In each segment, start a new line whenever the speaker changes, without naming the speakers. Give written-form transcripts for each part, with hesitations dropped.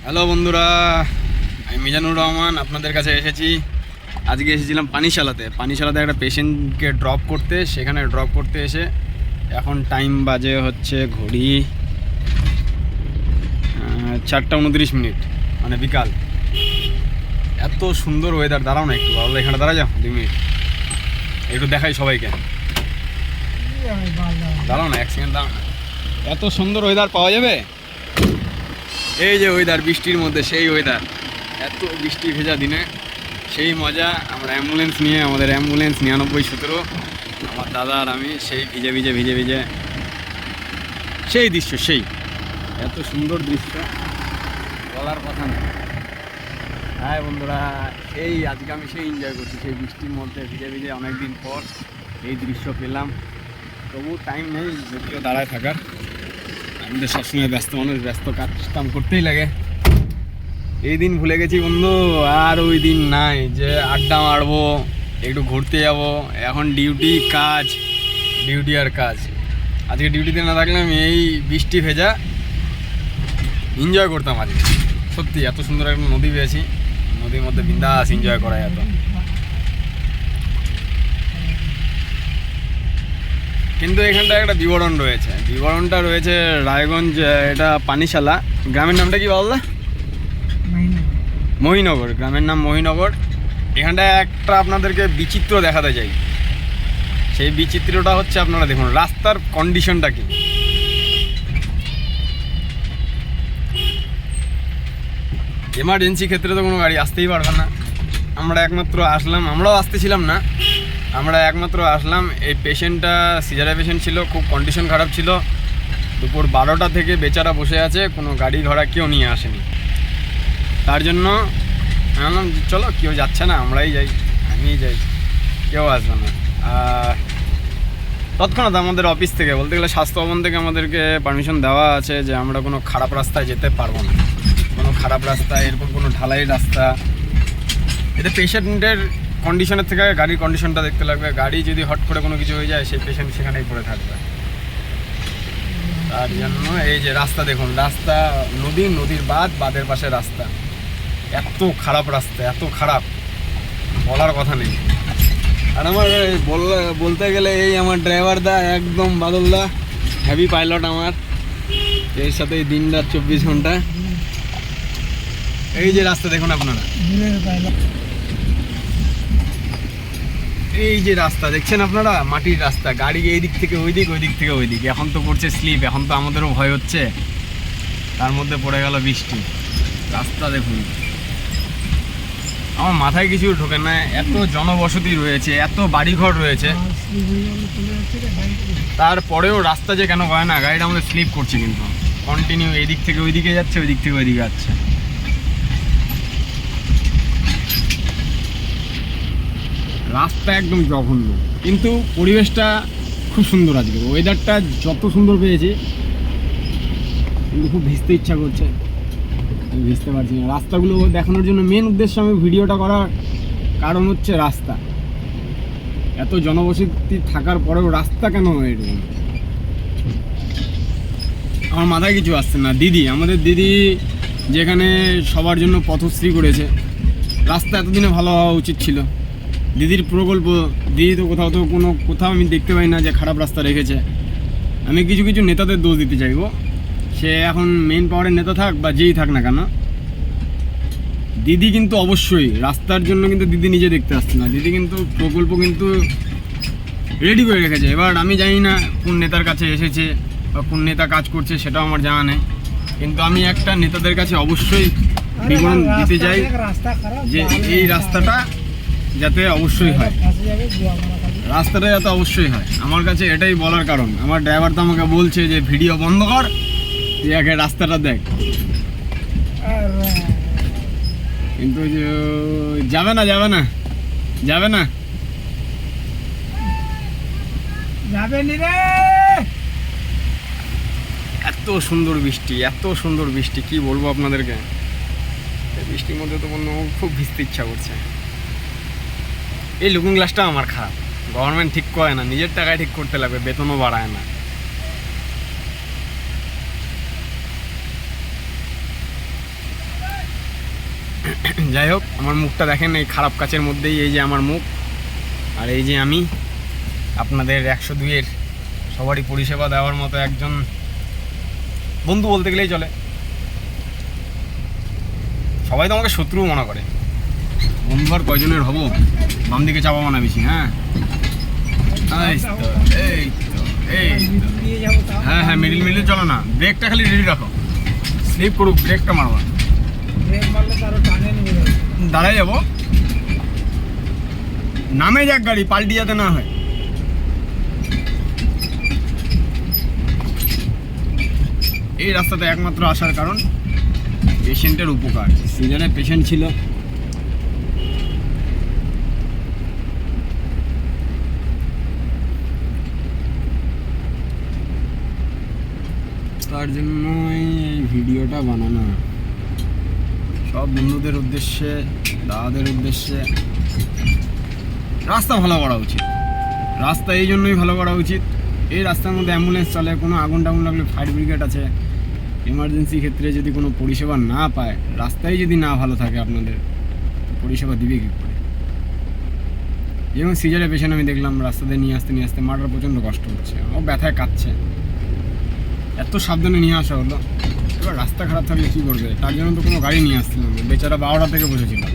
Hello বন্ধুরা, আমি মিজানুর রহমান আপনাদের কাছে এসেছি। আজকে এসেছিলাম পানিশালাতে একটা পেশেন্টকে ড্রপ করতে। সেখানে ড্রপ করতে এসে এখন টাইম বাজে হচ্ছে ঘড়ি 4:29, মানে বিকাল। এত সুন্দর ওয়েদার। দাঁড়াও না একটু, ভালো এখানে দাঁড়া যাও 2 মিনিট, একটু দেখাই সবাইকে। দাঁড়াও না, 1 সেকেন্ড দাঁড়াও না। এত সুন্দর ওয়েদার পাওয়া যাবে? এই যে ওয়েদার, বৃষ্টির মধ্যে সেই ওয়েদার, এত বৃষ্টি ভেজা দিনে সেই মজা। আমরা আমাদের অ্যাম্বুলেন্স 9917, আমার দাদা আর আমি সেই ভিজে ভিজে সেই দৃশ্য, সেই এত সুন্দর দৃশ্য বলার কথা না। হ্যাঁ বন্ধুরা, আজকে আমি সেই এনজয় করছি, সেই বৃষ্টির মধ্যে ভিজে অনেকদিন পর এই দৃশ্য পেলাম। তবু টাইম নেই যদিও দাঁড়ায় থাকার। আমাদের সবসময় ব্যস্ত মানুষ, ব্যস্ত কাজ করতেই লাগে। এই দিন ভুলে গেছি বন্ধু, আর ওই দিন নাই যে আড্ডা মারবো, একটু ঘুরতে যাব। এখন ডিউটি আর কাজ। আজকে ডিউটিতে না থাকলে আমি এই বৃষ্টি ভেজা এনজয় করতাম আজকে। সত্যি এত সুন্দর একটা নদী পেয়েছি, নদীর মধ্যে বিন্দাস এনজয় করা যেত। কিন্তু এখানটায় একটা বিবরণটা রয়েছে রায়গঞ্জ, এটা পানিশালা। গ্রামের নামটা কি বললা? মহিনগর। গ্রামের নাম মহিনগর। এখানটায় একটা আপনাদেরকে বিচিত্র দেখাতে চাই। সেই বিচিত্রটা হচ্ছে, আপনারা দেখুন রাস্তার কন্ডিশনটা কি। এমার্জেন্সি ক্ষেত্রে তো কোনো গাড়ি আসতেই পারবে না। আমরাও আসতেছিলাম না, আমরা একমাত্র আসলাম। এই পেশেন্টটা সিজারের পেশেন্ট ছিল, খুব কন্ডিশন খারাপ ছিল। দুপুর 12টা থেকে বেচারা বসে আছে, কোনো গাড়ি ঘোড়া কেউ নিয়ে আসেনি। তার জন্য আমি বললাম চলো, কেউ যাচ্ছে না, আমরাই যাই, আমিই যাই, কেউ আসবে না। তৎক্ষণাৎ আমাদের অফিস থেকে, বলতে গেলে স্বাস্থ্য ভবন থেকে আমাদেরকে পারমিশন দেওয়া আছে যে আমরা কোনো খারাপ রাস্তায় যেতে পারবো না। কোনো খারাপ রাস্তায়, এরকম কোনো ঢালাই রাস্তা, এতে পেশেন্টের কন্ডিশনের থেকে গাড়ির কন্ডিশনটা দেখতে লাগবে। গাড়ি যদি হট করে কোনো কিছু হয়ে যায়, সেই পেশেন্ট সেখানেই পড়ে থাকবে। তার জন্য এই যে রাস্তা দেখুন, রাস্তা নদীর বাঁধের পাশে রাস্তা। এত খারাপ রাস্তা, এত খারাপ বলার কথা নেই। আর আমার বলতে গেলে এই আমার ড্রাইভার দা, একদম বাদলদা, হেভি পাইলট আমার। এর সাথে এই দিন রাত 24 ঘন্টা। এই যে রাস্তা দেখুন আপনারা, এই যে রাস্তা দেখছেন আপনারা, মাটির রাস্তা। গাড়ি এই দিক থেকে ওই দিক, ওই দিক থেকে ওই দিক। এখন তো করছে স্লিপ, এখন তো আমাদেরও ভয় হচ্ছে। তার মধ্যে পড়ে গেল বৃষ্টি। রাস্তা দেখুন, আমার মাথায় কিছু ঢোকে না। এত জনবসতি রয়েছে, এত বাড়িঘর রয়েছে, তারপরেও রাস্তা যে কেন হয় না। গাড়িটা আমাদের স্লিপ করছে, কিন্তু কন্টিনিউ এই দিক থেকে ওই দিকে যাচ্ছে, ওই দিক থেকে ওই দিকে যাচ্ছে। রাস্তা একদম জঘন্য, কিন্তু পরিবেশটা খুব সুন্দর। আজকে ওয়েদারটা যত সুন্দর পেয়েছি, কিন্তু খুব ভিজতে ইচ্ছা করছে, আমি ভিজতে পারছি না। রাস্তাগুলো দেখানোর জন্য মেন উদ্দেশ্য আমি ভিডিওটা করার কারণ হচ্ছে রাস্তা। এত জনবসতি থাকার পরেও রাস্তা কেন এরকম, আমার মাথায় কিছু আসছে না। আমাদের দিদি যেখানে সবার জন্য পথশ্রী করেছে, রাস্তা এতদিনে ভালো হওয়া উচিত ছিল। দিদির প্রকল্প, দিদি তো কোথাও আমি দেখতে পাই না যে খারাপ রাস্তা রেখেছে। আমি কিছু নেতাদের দোষ দিতে চাইবো, সে এখন মেইন পাওয়ারের নেতা থাক বা যেই থাক না কেন, দিদি কিন্তু অবশ্যই রাস্তার জন্য কিন্তু দিদি নিজে দেখতে আসছে না। দিদি কিন্তু প্রকল্প কিন্তু রেডি করে রেখেছে। এবার আমি জানি না কোন নেতার কাছে এসেছে বা কোন নেতা কাজ করছে, সেটাও আমার জানা নেই। কিন্তু আমি একটা নেতাদের কাছে অবশ্যই বিবরণ দিতে চাই যে এই রাস্তাটা যাতে অবশ্যই হয়, রাস্তাটা যাতে অবশ্যই হয়। আমার কাছে এটাই বলার কারণ। আমার ড্রাইভার তো আমাকে বলছে যে ভিডিও বন্ধ কর, তুই আগে রাস্তাটা দেখ। কিন্তু যাবে না এত সুন্দর বৃষ্টি, কি বলবো আপনাদেরকে। বৃষ্টির মধ্যে তো খুব ভিজতে ইচ্ছা করছে। এই লুকিং গ্লাসটা আমার খারাপ, গভর্নমেন্ট ঠিক করে না, নিজের টাকায় ঠিক করতে লাগবে, বেতনও বাড়ায় না। যাই হোক, আমার মুখটা দেখেন, এই খারাপ কাচের মধ্যেই এই যে আমার মুখ, আর এই যে আমি আপনাদের 102-এর সবারই পরিষেবা দেওয়ার মতো একজন বন্ধু বলতে গেলেই চলে। সবাই তো আমাকে শত্রু মনে করে, বন্ধু আর কয়জনের হবো। বাম দিকে চাপাবো না বেশি, হ্যাঁ এই তো, এই তো, এই তো। হ্যাঁ হ্যাঁ, মিডিল চলো না, ব্রেকটা খালি রেডি রাখো, স্লিপ করুক, ব্রেকটা মারবা, দাঁড়াই যাবো, নামে যাক গাড়ি, পাল্টি যাতে না হয়। এই রাস্তাতে একমাত্র আসার কারণ পেশেন্টের উপকার। সিজারে পেশেন্ট ছিল, তার জন্যই এই ভিডিওটা বানানো। সব বন্ধুদের উদ্দেশ্যে, দাদাদের উদ্দেশ্যে, রাস্তা ভালো করা উচিত। রাস্তা এই জন্যই ভালো করা উচিত, এই রাস্তার মধ্যে অ্যাম্বুলেন্স চলে, কোনো আগুন টাগুন লাগলে ফায়ার ব্রিগেড আছে, এমার্জেন্সি ক্ষেত্রে যদি কোনো পরিষেবা না পায়, রাস্তায় যদি না ভালো থাকে আপনাদের, পরিষেবা দিবে কী করে? যেমন সিজারে পেশেন্ট আমি দেখলাম রাস্তাতে নিয়ে আসতে মাটার প্রচণ্ড কষ্ট হচ্ছে, ও ব্যথায় কাঁদছে, এত সাবধানে নিয়ে আসা হলো। এবার রাস্তা খারাপ থাকলে কী করবে? তার জন্য তো কোনো গাড়ি নিয়ে আসছিলাম না, বেচারা 12টা থেকে বসেছিলাম,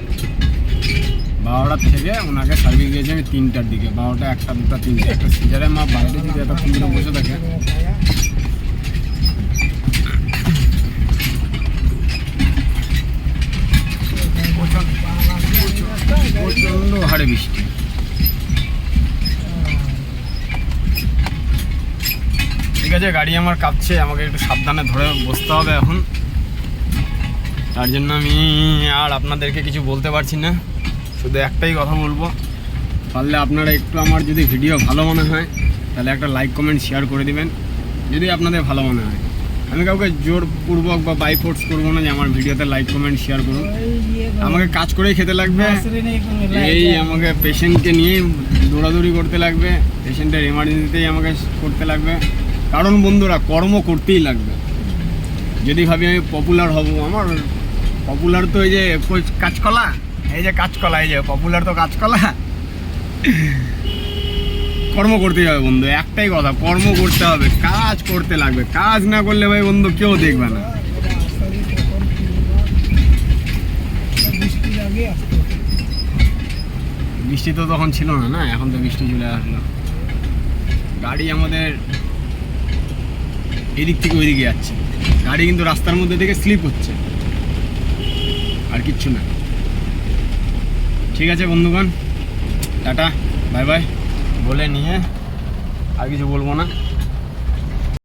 12টা থেকে ওনাকে সার্ভিস দিয়েছে আমি 3টার দিকে, 12টা, 1টা, 2টা, 3টে। একটা সিজারে মা বাইরে যদি এতক্ষণ ধরে বসে থাকে, প্রচণ্ড হারে বৃষ্টি। ঠিক আছে, গাড়ি আমার কাঁপছে, আমাকে একটু সাবধানে ধরে বসতে হবে এখন। তার জন্য আমি আর আপনাদেরকে কিছু বলতে পারছি না, শুধু একটাই কথা বলবো, পারলে আপনারা একটু আমার যদি ভিডিও ভালো মনে হয় তাহলে একটা লাইক কমেন্ট শেয়ার করে দিবেন, যদি আপনাদের ভালো মনে হয়। আমি কাউকে জোরপূর্বক বা বাই ফোর্স করবো না যে আমার ভিডিওতে লাইক কমেন্ট শেয়ার করুন। আমাকে কাজ করেই খেতে লাগবে, এই আমাকে পেশেন্টকে নিয়েই দৌড়াদৌড়ি করতে লাগবে, পেশেন্টের এমার্জেন্সিতেই আমাকে করতে লাগবে, কারণ বন্ধুরা কর্ম করতেই লাগবে। যদি ভাবি আমি পপুলার হব, আমার পপুলার তো এই যে কাঁচকলা, এই যে কাঁচকলা, এই যে পপুলার তো কাঁচকলা, কর্ম করতেই হবে বন্ধু, একটাই কথা, কর্ম করতে হবে, কাজ করতে লাগবে, কাজ না করলে ভাই বন্ধু কেউ দেখবে না। বৃষ্টি তো তখন ছিল না, না এখন তো বৃষ্টি চলে আসলো। গাড়ি আমাদের এদিক থেকে ওইদিকে যাচ্ছে, গাড়ি কিন্তু রাস্তার মধ্যে থেকে স্লিপ হচ্ছে, আর কিচ্ছু না। ঠিক আছে বন্ধুগণ, টাটা, বাই বাই বলে নিয়ে আর কিছু বলবো না।